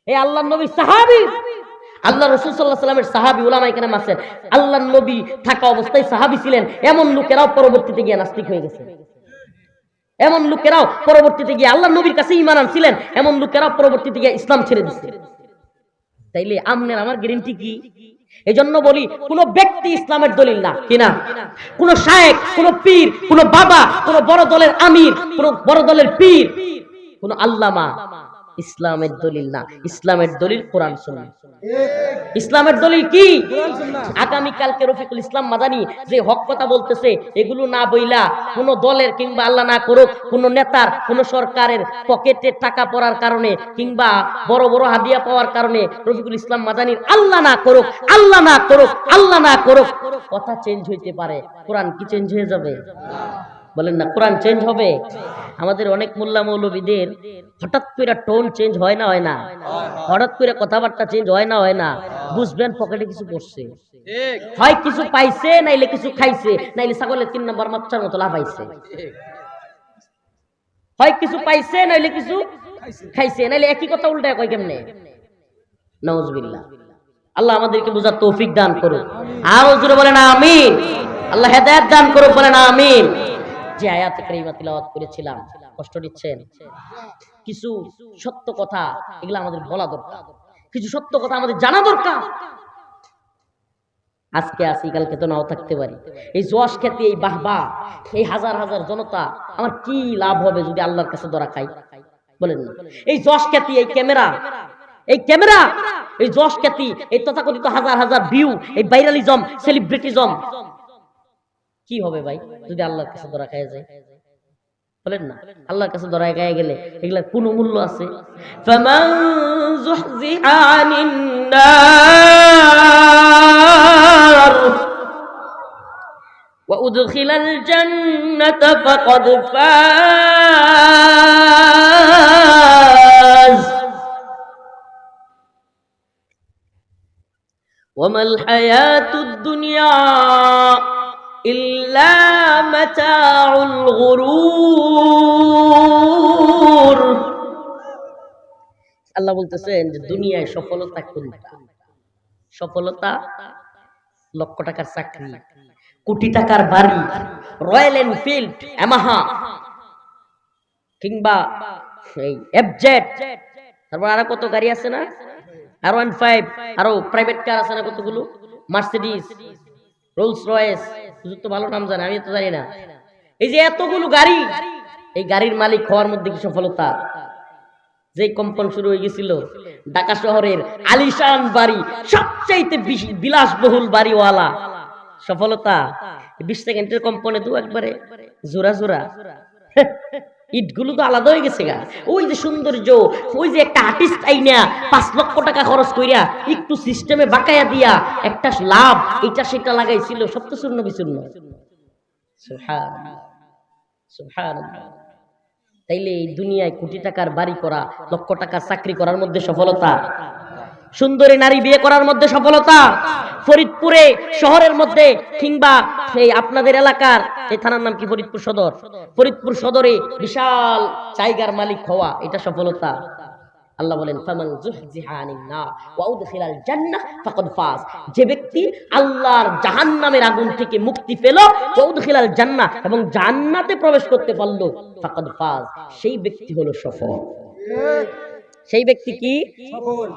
এই আল্লাহর নবী সাহাবী, আল্লাহ রাসূল সাল্লাল্লাহু আলাইহি ওয়াসাল্লামের সাহাবী উলামায়ে কেরাম আছেন, আল্লাহর নবী থাকা অবস্থায় সাহাবী ছিলেন, এমন লোকেরাও পরবর্তীতে গিয়ে নাস্তিক হয়ে গেছে। এমন লোকেরাও পরবর্তীতে গিয়ে আল্লাহর নবীর কাছে ঈমান আনছিলেন, এমন লোকেরাও পরবর্তীতে গিয়ে ইসলাম ছেড়ে দিয়েছে। তাইলে আমনের আমার গ্যারান্টি কি? এজন্য বলি, কোন ব্যক্তি ইসলামের দলিল না, কিনা? কোন শায়েখ, কোন পীর, কোন বাবা, কোন বড় দলের আমির, কোন বড় দলের পীর, কোন আল্লামা ইসলামের দলিল না। ইসলামের দলিল কোরআন সুন্নাহ। ইসলামের দলিল কি? আগামী কালকে রফিকুল ইসলাম মাদানী যে হক কথা বলতেছে, এগুলো না বইলা কোন দলের কিংবা আল্লাহ না করুক কোন নেতার, কোন সরকারের পকেটে টাকা পড়ার কারণে কিংবা বড় বড় হাদিয়া পাওয়ার কারণে রফিকুল ইসলাম মাদানীর আল্লাহ না করুক, আল্লাহ না করুক, আল্লাহ না করুক কথা চেঞ্জ হইতে পারে। কোরআন কি চেঞ্জ হয়ে যাবে? বলেন না, কোরআন চেঞ্জ হবে? আমাদের অনেক মোল্লা মৌলবীদের হঠাৎ করে টোন চেঞ্জ হয় না, হয় না? হঠাৎ করে কথাবার্তা চেঞ্জ হয় না, হয় না? বুঝবেন পকেটে কিছু পড়ছে, হয় কিছু পাইছে, নাইলে কিছু খাইছে, নাইলে ছাগলের 3 নম্বর মাছার মতো লাফাইছে। হয় কিছু পাইছে, নাইলে কিছু খাইছে, নাইলে একই কথা উল্টায় কয় কেমনে? নাউজুবিল্লাহ। আল্লাহ আমাদেরকে বুঝার তৌফিক দান করুন। আর জোরে বলেন আমিন। আল্লাহ হেদায়েত দান করুন, বলেন আমিন। যে আয়াত কারিমা তিলাওয়াত করেছিলাম, কষ্ট দিচ্ছেন? কিছু সত্য কথা এগুলো আমাদের বলা দরকার, কিছু সত্য কথা আমাদের জানা দরকার। আজকে আসি, কালকে তো নাও থাকতে পারি। এই যশ খ্যাতি, এই বাহবা, এই হাজার হাজার জনতা, আমার কি লাভ হবে যদি আল্লাহর কাছে ধরা খাই? বলেন না। এই যশ খ্যাতি, এই ক্যামেরা, এই ক্যামেরা, এই যশ খ্যাতি, এই তথাকথিত হাজার হাজার ভিউ, এই ভাইরালিজম, সেলিব্রিটিজম কি হবে ভাই যদি আল্লাহর কাছে ধরা খায় যায়? বলেন না, আল্লাহর কাছে ধরা খায় গেলে এগুলার কোনো মূল্য আছে? ফামান যুহজিহা আনিন নার ওয়া উদখিলাল জান্নাতা ফাকাদ ফাজ ওয়া মাল হায়াতুদ দুনিয়া ইল্লা মাতাউল গুরুর। আল্লাহ বলতেছেন যে দুনিয়ায় সফলতা কোনটা? সফলতা লক্ষ টাকার চাকরি, কোটি টাকার বাড়ি, রয়্যাল এনফিল্ড, ইয়ামাহা কিংবা এই এফজেড, তারপর আরো কত গাড়ি আছে না, R15, আরো প্রাইভেট কার আছে না কতগুলো, মার্সিডিজ, রোলস রয়েস, তো ভালো নাম জানে, আমি তো জানি না। এই যে এতগুলো গাড়ি, এই গাড়ির মালিক হওয়ার মধ্যে কি সফলতা? যে কম্পন শুরু হয়ে গেছিল ঢাকা শহরের আলিশান বাড়ি, সবচাইতে বিলাসবহুল বাড়িওয়ালা, সফলতা? 20 সেকেন্ডের কম্পনে তো একবারে জোড়া জোড়া ইটগুলো তো আলাদা হয়ে গেছে গা। ওই যে সৌন্দর্য, ওই যে একটা আর্টিস্ট আইনা 5 লক্ষ টাকা খরচ কইরা একটু সিস্টেমে বাকায়া দিয়া একটা লাভ এটা সেটা লাগাইছিল, সব তো শূন্য বিশূন্য। সুবহানাল্লাহ, সুবহানাল্লাহ। তাইলে এই দুনিয়ায় কোটি টাকার বাড়ি করা, লক্ষ টাকার চাকরি করার মধ্যে সফলতা? সুন্দরী নারী বিয়ে করার মধ্যে সফলতা? ফরিদপুরে শহরের মধ্যে কিংবা এই আপনাদের এলাকার এই থানার নাম কি, ফরিদপুর সদর, ফরিদপুর সদরে বিশাল জায়গার মালিক হওয়া, এটা সফলতা? আল্লাহ বলেন ফামান যুহজিহা আনিন নার ওয়া উদখিলাল জান্নাহ ফাকাদ ফাজ। যে ব্যক্তি আল্লাহর জাহান্নামের আগুন থেকে মুক্তি পেল, ওয়া উদখিলাল জান্নাহ, এবং জান্নাতে প্রবেশ করতে পারলো, ফাকাদ ফাজ, সেই ব্যক্তি হলো সফল। সেই ব্যক্তি কি? সফল।